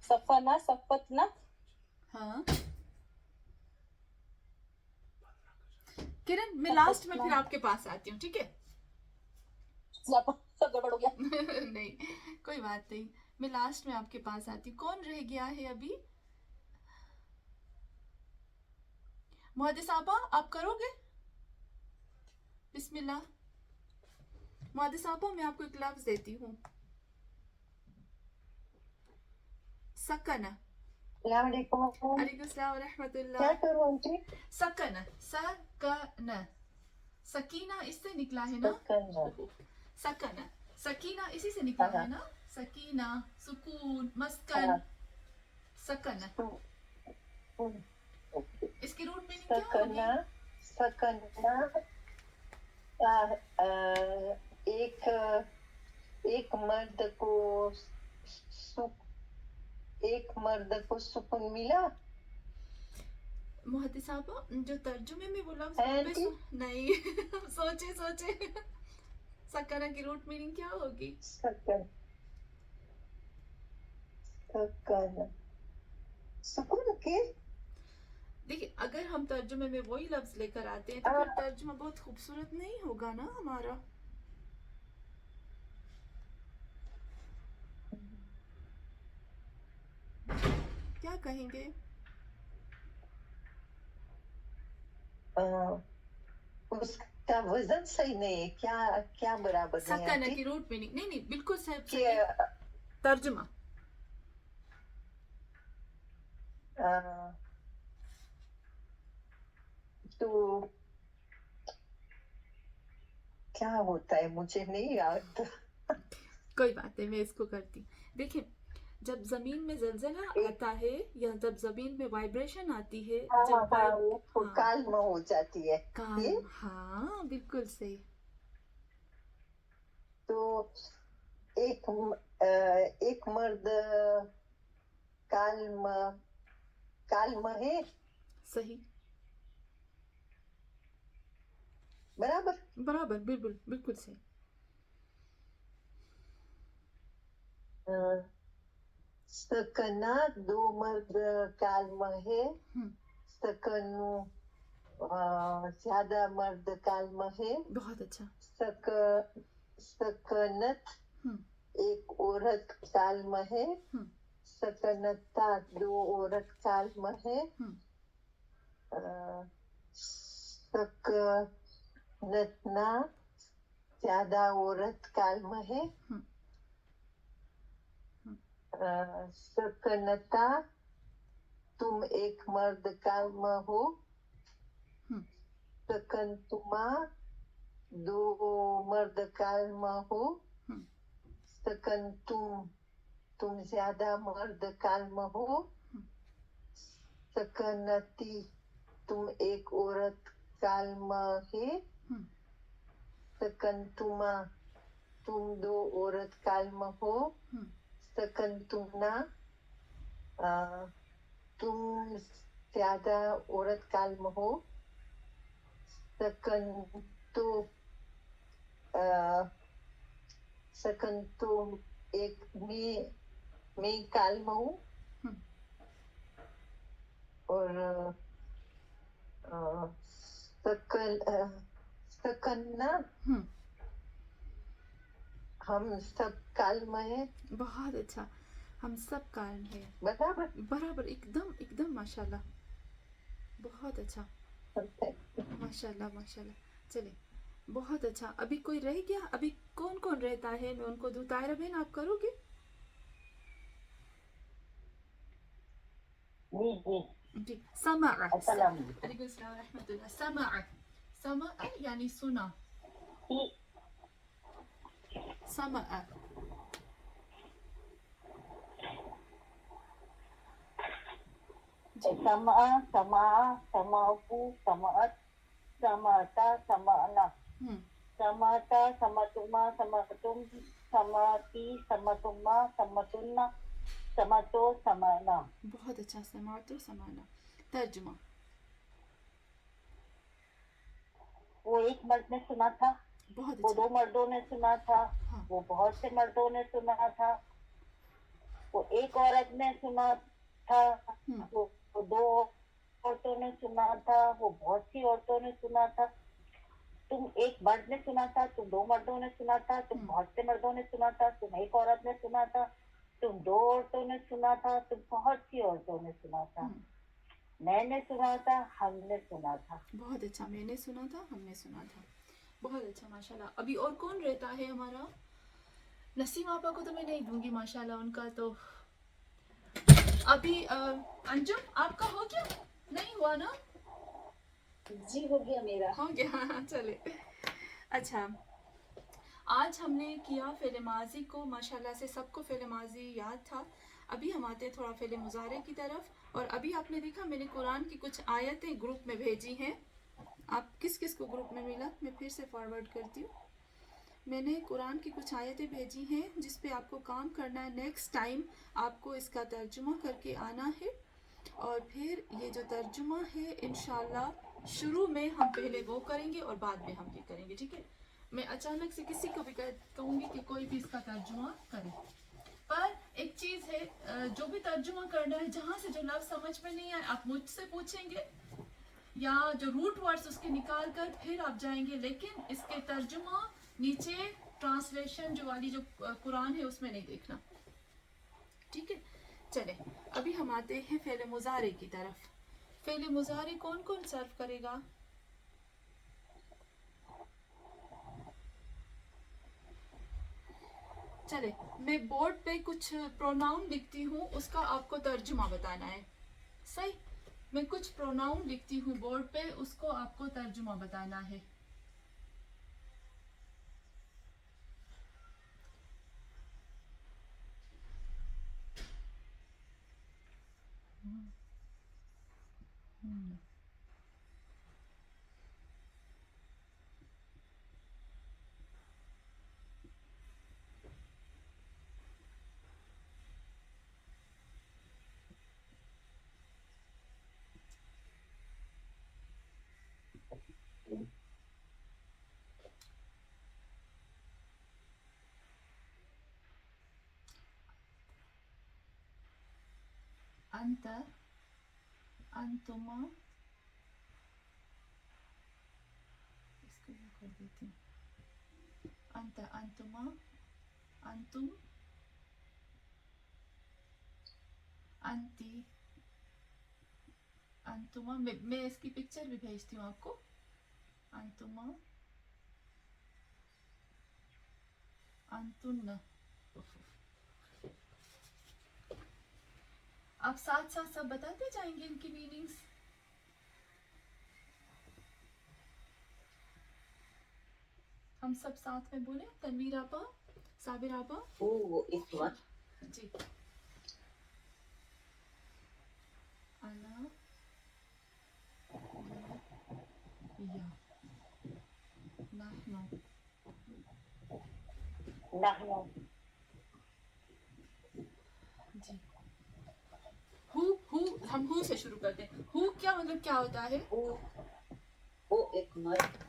सफना सफतना हाँ किरण मैं लास्ट में फिर आपके पास आती हूँ ठीक है सब गड़बड़ हो गया नहीं कोई बात नहीं मैं लास्ट में आपके पास आती हूँ कौन रह गया है अभी मुहद्दिस आपा आप करोगे बिस्मिल्लाह मुहद्दिस आपा मैं आपको एक लफ्ज देती हूँ सकना अलैकुम अलैकुम सलाम व रहमतुल्लाह क्या करूँ आंटी सकना सकना सकीना इससे निकला है ना सकना सकीना इसी से निकला है ना सकीना सुकून मस्कन सकना इसकी रूट मीनिंग क्या सकना होगी सकना एक मर्द को सुकून मिला मुहद्दिस साहब जो तर्जुमे में वो लफ्ज है वापस आंटी? नहीं सोचे सकना की रूट मीनिंग क्या होगी सकना सुकून के देखिए अगर हम तर्जुमे में वही लफ्ज लेकर आते हैं तो फिर तर्जुमा बहुत खूबसूरत नहीं होगा ना हमारा क्या कहेंगे उसका वजन सही नहीं है क्या बराबर नहीं सकना आती की रूट मीनिंग नहीं बिल्कुल सही कि तर्जुमा तो क्या होता है मुझे नहीं याद कोई बात नहीं मैं इसको करती देखिए जब जमीन में जलजला आता है या जब जमीन में वाइब्रेशन आती है जब वो काल्म हो जाती है ये हाँ बिल्कुल सही तो एक मर्द काल्म है सही बराबर बराबर बिल्कुल बिल्कुल सही सकना दो मर्द काल्म है सकनु ज्यादा मर्द काल्म है बहुत अच्छा सकनत एक औरत काल्म है सकनता दो औरत काल्म है सकनतना ज्यादा औरत काल्म है सकनता तुम एक मर्द काल्म हो सकनतुमा दो मर्द काल्म हो तुम ज्यादा मर्द काल्म हो सकनती तुम एक औरत काल्म है सकनतुमा तुम दो औरत काल्म हो सकनतुमना तुम ज्यादा औरत काल्म हो सकंतु एक मैं काल्म हूँ और सकन्ना हम सब काल्म है बहुत अच्छा हम सब काल्म है बराबर बराबर एकदम माशाल्लाह बहुत अच्छा माशाल्लाह माशाल्लाह चले बहुत अच्छा अभी कोई रह गया अभी कौन कौन रहता है मैं उनको दूं तायरा बहन आप करोगे جی جی سمع. السلام علیکم السلام ورحمۃ اللہ. سمع. سمع یعنی سنا. سمع. سمع سمع سمعت سمعت سمعت سمعنا سمعت سمعتما سمعتم سمعتی سمعتما سمعتن سمعتو سمعنا. بہت اچھا. سمعت سمعنا. ترجمہ. وہ ایک مرد نے سنا تھا, بہت وہ اچھا. دو مردوں نے سنا تھا, ہاں. وہ بہت سے مردوں نے سنا تھا, وہ ایک عورت نے سنا تھا, وہ دو عورتوں نے سنا تھا, وہ بہت سی عورتوں نے سنا تھا. تم ایک مرد نے سنا تھا, تم دو مردوں نے سنا تھا, تم بہت سے مردوں نے سنا تھا, تم ایک عورت نے سنا تھا, تم دو عورتوں نے سنا تھا, تم بہت سی عورتوں نے سنا تھا, میں نے سنا تھا, ہم نے سنا تھا. بہت اچھا. میں نے سنا تھا, ہم نے سنا تھا. بہت اچھا ماشاءاللہ. ابھی اور کون رہتا ہے ہمارا؟ نسیم آپا کو تو میں نہیں دوں گی ماشاءاللہ, ان کا تو ابھی. انجم آپ کا ہو گیا؟ نہیں ہوا نا؟ جی ہو گیا میرا. ہو گیا. چلے اچھا. آج ہم نے کیا فعل ماضی کو. ماشاءاللہ سے سب کو فعل ماضی یاد تھا. ابھی ہم آتے تھوڑا فعل مضارع کی طرف. اور ابھی آپ نے دیکھا میں نے قرآن کی کچھ آیتیں گروپ میں بھیجی ہیں. آپ کس کس کو گروپ میں ملا؟ میں پھر سے فارورڈ کرتی ہوں. میں نے قرآن کی کچھ آیتیں بھیجی ہیں جس پہ آپ کو کام کرنا ہے. نیکسٹ ٹائم آپ کو اس کا ترجمہ کر کے آنا ہے, اور پھر یہ جو ترجمہ ہے انشاءاللہ شروع میں ہم پہلے وہ کریں گے اور بعد میں ہم یہ کریں گے. ٹھیک ہے؟ میں اچانک سے کسی کو بھی کہوں گی کہ کوئی بھی اس کا ترجمہ کرے. پر ایک چیز ہے, جو بھی ترجمہ کرنا ہے, جہاں سے جو لفظ سمجھ میں نہیں آئے آپ مجھ سے پوچھیں گے, یا جو روٹ ورڈز اس کے نکال کر پھر آپ جائیں گے, لیکن اس کے ترجمہ نیچے ٹرانسلیشن جو والی جو قرآن ہے اس میں نہیں دیکھنا. ٹھیک ہے؟ چلے ابھی ہم آتے ہیں فعل مضارع کی طرف. فعل مضارع کون کون صرف کرے گا؟ چلے میں بورڈ پہ کچھ پروناؤن لکھتی ہوں, اس کا آپ کو ترجمہ بتانا ہے. صحیح؟ میں کچھ پروناؤن لکھتی ہوں بورڈ پہ, اس کو آپ کو ترجمہ بتانا ہے. انت, انتما, اس کو یہ کر دیتی ہوں. انت, انتما, انتم, انتی, انتما. میں اس کی پکچر بھی بھیجتی ہوں آپ کو. انتما, انتن. آپ ساتھ ساتھ سب بتاتے جائیں گے ان کی میننگز. ہم سب ساتھ میں بولیں. تنویر آپا, صابر آپا. وہ ایک مرد. جی. انا, یا, نحن, نحن. جی. ہو ہم ہو سے شروع کرتے ہیں. ہو کیا مطلب کیا ہوتا ہے؟ وہ ایک مرد.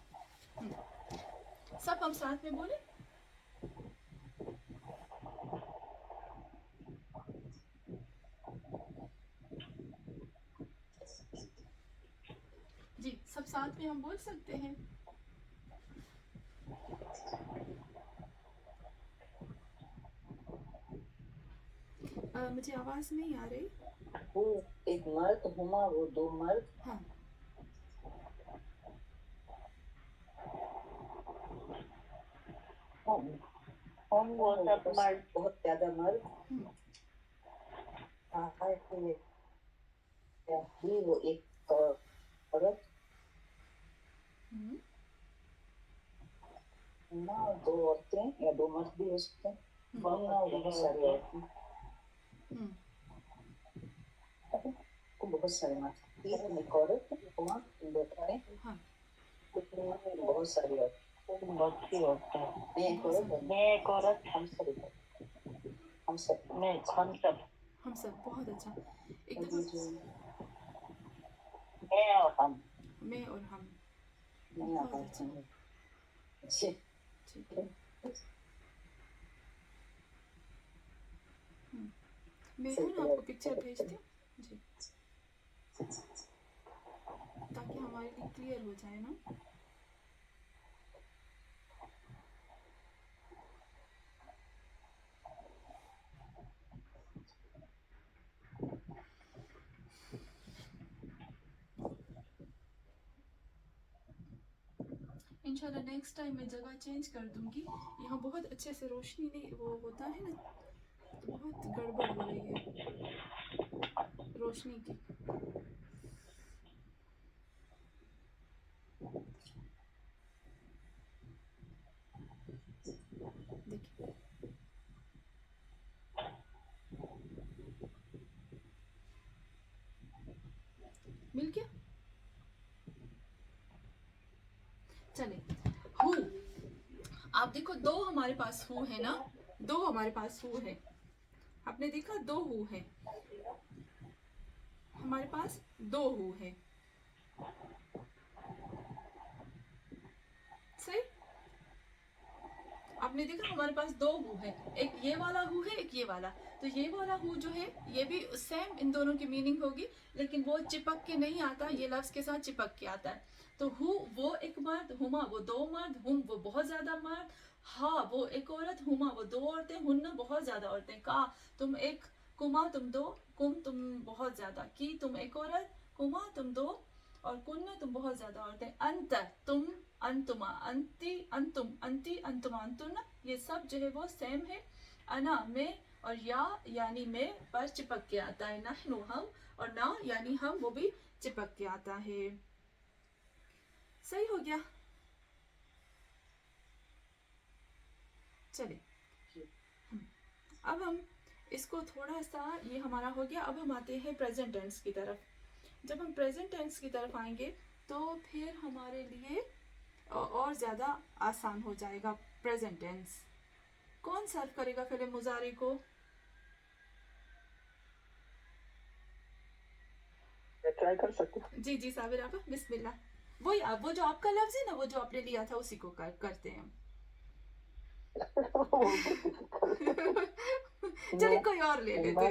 سب ہم ساتھ میں بولیں. جی سب ساتھ میں ہم بول سکتے ہیں. مجھے آواز نہیں آ رہی. وہ ایک مرد, ہما وہ دو مرد. ہاں. ہم وہ سب مرد. بہت زیادہ مرد. ही वो एक औरत ना, दो औरतें या दो मर्द भी हो सकते हैं, हम ना बहुत सारी औरतें, तो बहुत सारे मर्द, एक औरत वहाँ लोगों हाँ बहुत सारी औरतें, बहुत सी औरतें, मैं एक औरत, मैं एक औरत, हम सब, हम सब, मैं हम सब, हम सब, बहुत अच्छा। एक ये दफा जो मैं और हम, मैं और हम, मैं बहुत आता अच्छा, हूँ, अच्छे, ठीक है। मैं है ना आपको पिक्चर भेजती हूँ जी, ताकि हमारे लिए क्लियर हो जाए ना। इंशाल्लाह नेक्स्ट टाइम मैं जगह चेंज कर दूंगी। यहाँ बहुत अच्छे से रोशनी नहीं वो होता है ना, तो बहुत गड़बड़ हो रही है रोशनी की। देखिए मिल गया। चले हु, आप देखो दो हमारे पास हु है ना, दो हमारे पास हु है, आपने देखा दो हु है हमारे पास, दो हु है, सही। आपने देखा हमारे पास दो हु है, एक ये वाला हु है, एक ये वाला। तो ये वाला हु जो है ये भी सेम इन दोनों की मीनिंग होगी, लेकिन वो चिपक के नहीं आता, ये लफ्ज के साथ चिपक के आता है। तो हु वो एक मर्द, हुमा वो दो मर्द, हुम वो बहुत ज्यादा मर्द, हा वो एक औरत, हुमा वो दो औरतें, हुन्ना बहुत ज्यादा औरतें, का तुम एक, कुमा तुम दो, कुम तुम बहुत ज्यादा, की तुम एक औरत, कुमा तुम दो, और कुन्ना तुम बहुत ज्यादा औरतें, अंत तुम, अंतुमा अंति, अंतुम अंति, अंतुमा अंतुना, ये सब जो है वो सेम है। अना में, और या यानी में पर चिपक के आता है, नहनु हम, और ना यानी हम वो भी चिपक के आता है। सही हो गया। चले अब हम इसको थोड़ा सा, ये हमारा हो गया। अब हम आते हैं प्रेजेंट टेंस की तरफ। जब हम प्रेजेंट टेंस की तरफ आएंगे तो फिर हमारे लिए और ज़्यादा आसान हो जाएगा प्रेजेंट टेंस। कौन सर्व करेगा फिल्म मुजारी को? ट्राई कर सकते हैं। जी जी साबिर आपा, बिस्मिल्लाह। वही आप, वो जो आपका लफ्ज है ना, वो जो आपने लिया था उसी को करते हैं। चलिए कोई और ले लेते।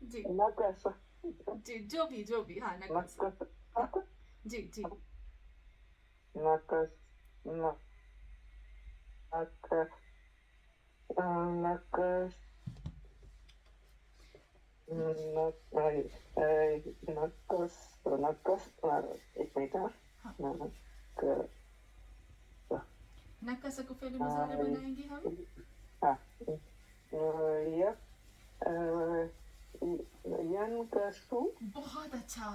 जी नकस, जी, जो भी हाँ, नकस। नकस, जी जी नकस, नकस, नकस, नकस, नकस, एक मिनट, हाँ। नकस, नकस को फिल्म मुजारे बनाएंगे हम। हाँ, यनकसु, बहुत अच्छा।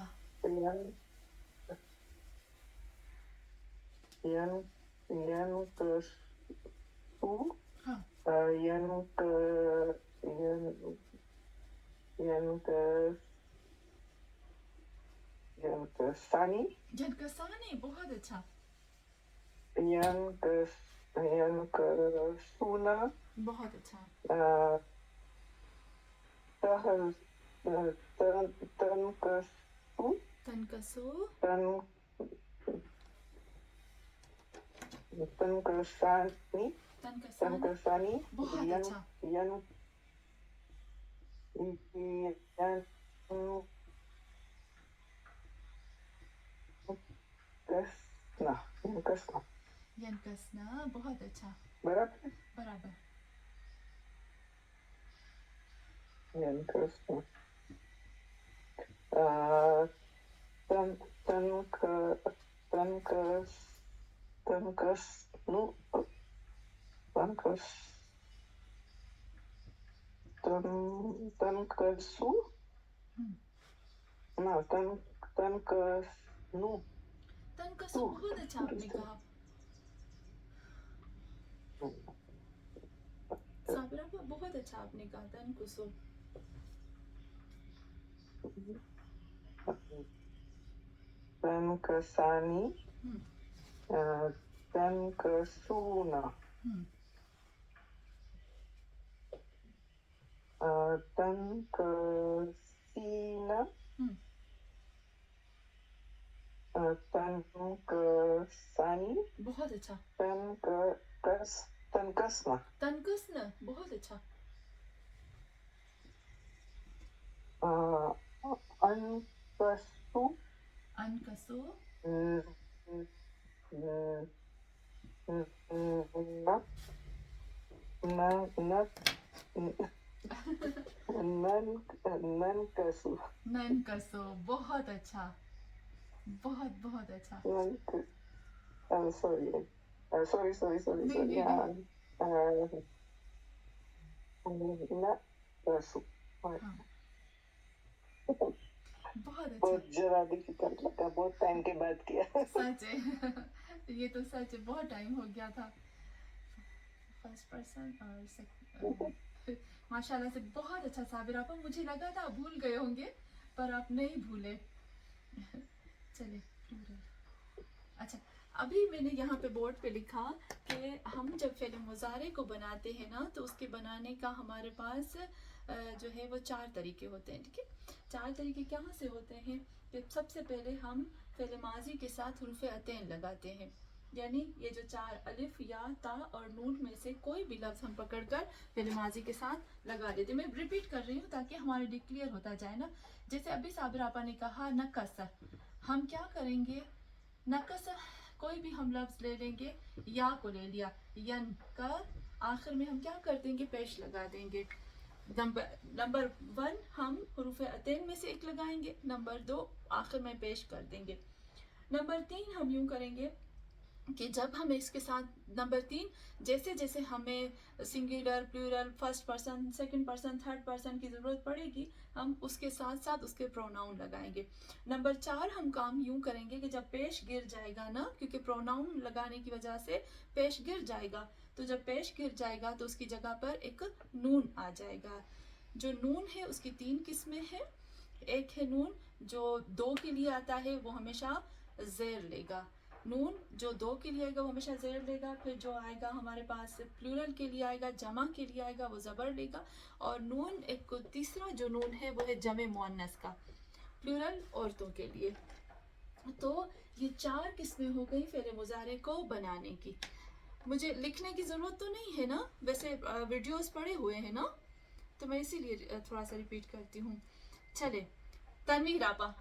यनकसु, हाँ यनक, यनकसानी, जनकसानी, बहुत अच्छा। यनकसुना, बहुत अच्छा। तनकसु, तनकसो, तनकसानी, तनकसानी, तनकसानी, बहुत अच्छा। यनकसना, यनकसना, बहुत अच्छा। बराबर, बराबर। यनकसना, तनकस, तनकसनु, तनकस, तनकसु, ना तनकसु तनकसु बहुत अच्छा आपने कहा साबिरा, बहुत अच्छा आपने कहा तनकुसु। तनकसानी तनकसूना तनकसीना तनकसानी बहुत अच्छा। तनकसना तनकसना बहुत अच्छा। अनकसु अनकसु ननकसु ननकसु बहुत अच्छा, बहुत बहुत अच्छा। sorry नहीं, नहीं, ननकसु हाँ, बहुत अच्छा। बहुत जरा डिफिकल्ट लगा, बहुत टाइम के बाद किया। सच है ये तो सच है, बहुत टाइम हो गया था। फर्स्ट पर्सन और माशाल्लाह से बहुत अच्छा साबिरा आपा, मुझे लगा था आप भूल गए होंगे पर आप नहीं भूले। चलिए अच्छा, अभी मैंने यहाँ पे बोर्ड पे लिखा कि हम जब फ़ेल मुज़ारे को बनाते हैं ना तो उसके बनाने का हमारे पास जो है वो 4 तरीके होते हैं। ठीक है, 4 तरीके कहाँ से होते हैं कि सबसे पहले हम फ़ेल माजी के साथ हुरूफ़ अतैन लगाते हैं, यानी ये जो 4 अलिफ या ता और नून में से कोई भी लफ्ज़ हम पकड़कर फ़ेल माजी के साथ लगा देते हैं। मैं रिपीट कर रही हूँ ताकि हमारे लिए क्लियर होता जाए ना। जैसे अभी साबिरा आपा ने कहा नकस, हम क्या करेंगे, नकस कोई भी हम लफ्ज़ ले लेंगे, या को ले लिया, यन का आखिर में हम क्या कर देंगे, पेश लगा देंगे। नंबर 1 हम हुरूफ़ अतैन में से एक लगाएंगे, नंबर 2 आखिर में पेश कर देंगे। नंबर 3 हम यूँ करेंगे कि जब हम इसके साथ नंबर 3 जैसे जैसे हमें singular, plural, first person, second person, third person की ज़रूरत पड़ेगी, हम उसके साथ साथ उसके प्रोनाउन लगाएंगे। नंबर 4 हम काम यूँ करेंगे कि जब पेश गिर जाएगा ना, क्योंकि प्रोनाउन लगाने की वजह से पेश गिर जाएगा, तो जब पेश गिर जाएगा तो उसकी जगह पर एक नून आ जाएगा। जो नून है उसकी 3 किस्में हैं। एक है नून जो 2 के लिए आता है, वो हमेशा ज़ेर लेगा। नून जो 2 के लिए आएगा वो हमेशा ज़ेर लेगा। फिर जो आएगा हमारे पास प्लूरल के लिए आएगा, जमा के लिए आएगा, वो ज़बर लेगा। और नून एक तीसरा जो नून है वो है जमे मुअन्नस का, प्लूरल औरतों के लिए। तो ये 4 किस्में हो गई फ़ेल मुज़ारे को बनाने की। मुझे लिखने की ज़रूरत तो नहीं है ना, वैसे वीडियोस पड़े हुए हैं ना, तो मैं इसीलिए थोड़ा सा रिपीट करती हूँ। चले तनवीर आपा,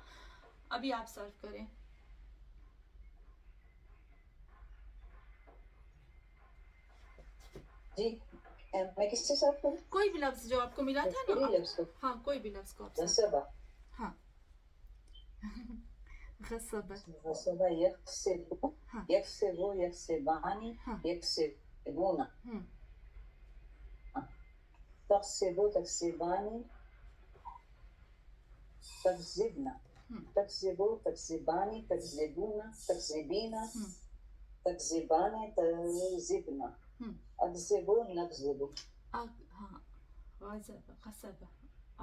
अभी आप सर्व करें। जी, मैं किससे सर्व करूं? कोई भी लफ्ज जो आपको मिला था मेरे ना, लफ्ज को हाँ कोई भी लफ्ज को आप सर्व। गसबा, हाँ गसबा, गसबा यक्सिबु, हाँ यक्सिबु, यक्सिबानी, हाँ यक्सिबूना, तक्सिबु, तक्सिबानी, तक्सिबना, तक्सिबु, तक्सिबानी, तक्सिबूना, तक्सिबीना, तक्सिबानी, तक्सिबना, अक्सिबु, नक्सिबु। हाँ गसबा, गसबा,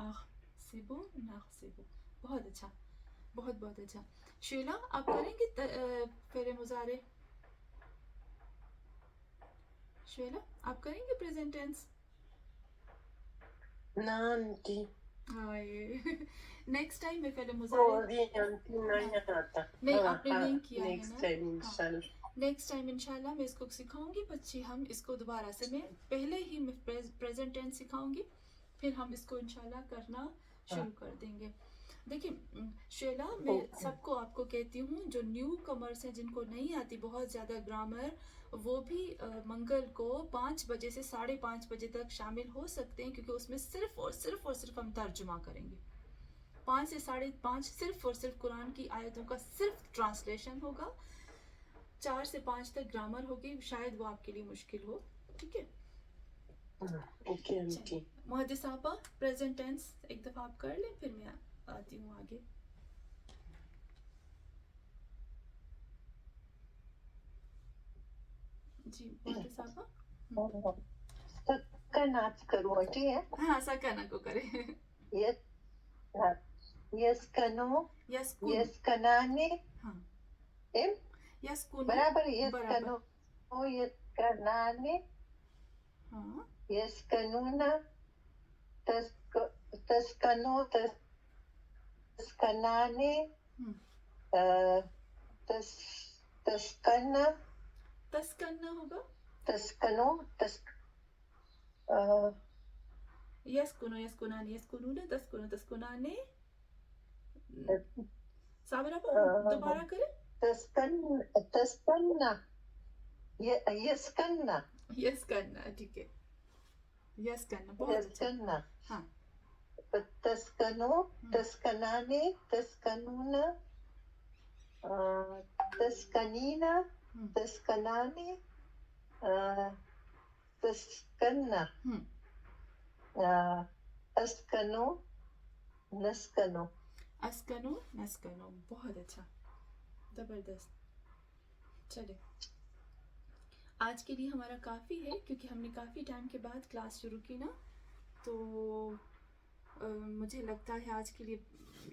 अक्सिबु, नक्सिबु। बहुत अच्छा, बहुत बहुत अच्छा। शीला आप करेंगे फ़ेल मुज़ारे? शीला आप करेंगे प्रेजेंट टेंस? ना आंटी, नेक्स्ट टाइम मैं फ़ेल मुज़ारे सॉरी आंटी, नहीं आता। नहीं, आपने नहीं किया है नेक्स्ट ना। टाइम इंशाल्लाह। नेक्स्ट टाइम इंशाल्लाह मैं इसको सिखाऊंगी बच्ची, हम इसको दोबारा से, मैं पहले ही मैं प्रेजेंट टेंस सिखाऊंगी, फिर हम इसको इंशाल्लाह करना शुरू कर देंगे। देखिए शेला, मैं सबको आपको कहती हूँ जो न्यू कमर्स हैं, जिनको नहीं आती बहुत ज़्यादा ग्रामर, वो भी मंगल को 5 बजे से 5:30 बजे तक शामिल हो सकते हैं, क्योंकि उसमें सिर्फ और सिर्फ हम तर्जुमा करेंगे। 5 से 5:30 सिर्फ और सिर्फ कुरान की आयतों का सिर्फ ट्रांसलेशन होगा। 4 से 5 तक ग्रामर होगी, शायद वो आपके लिए मुश्किल हो। ठीक है, ओके आंटी। मुहद्दिस आपा प्रेजेंट टेंस एक दफ़ा आप कर लें, फिर मैं आती हूँ आगे। جی بہت صاحبہ سکنات کرو ٹھیک ہے. ہاں سکنا کو کرے. یسکنو یسکن یسکنانے ہاں ایم یسکن برابر برابر یسکنو یسکنانے ہاں یسکنونا تسکنو تسکنانے تسکنا تسکنا ہوگا تسکنو یسکنو یسکنانے یسکنون تسکنو تسکنانے. صابرہ دوبارہ کریں. تسکنا یسکننا یس کرنا ٹھیک ہے. یس کرنا بہت اچھا. یسکننا ہاں تسکنو تسکنانے تسکنونا تسکنینا تسکنانے تسکنا اسکنو نسکنو. اسکنو نسکنو بہت اچھا زبردست. چلے آج کے لیے ہمارا کافی ہے کیونکہ ہم نے کافی ٹائم کے بعد کلاس شروع کی نا, تو مجھے لگتا ہے آج کے لیے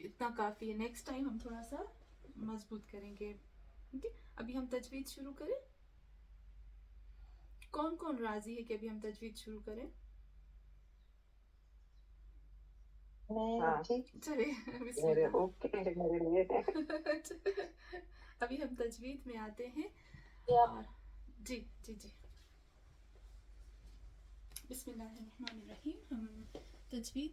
اتنا کافی ہے. نیکسٹ ٹائم ہم تھوڑا سا مضبوط کریں گے. ٹھیک ہے ابھی ہم تجوید شروع کریں. کون کون راضی ہے کہ ابھی ہم تجوید شروع کریں؟ چلے بسم اللہ. ابھی ہم تجوید میں آتے ہیں. اور جی جی جی بسم اللہ الرحمن الرحیم. ہم تجوید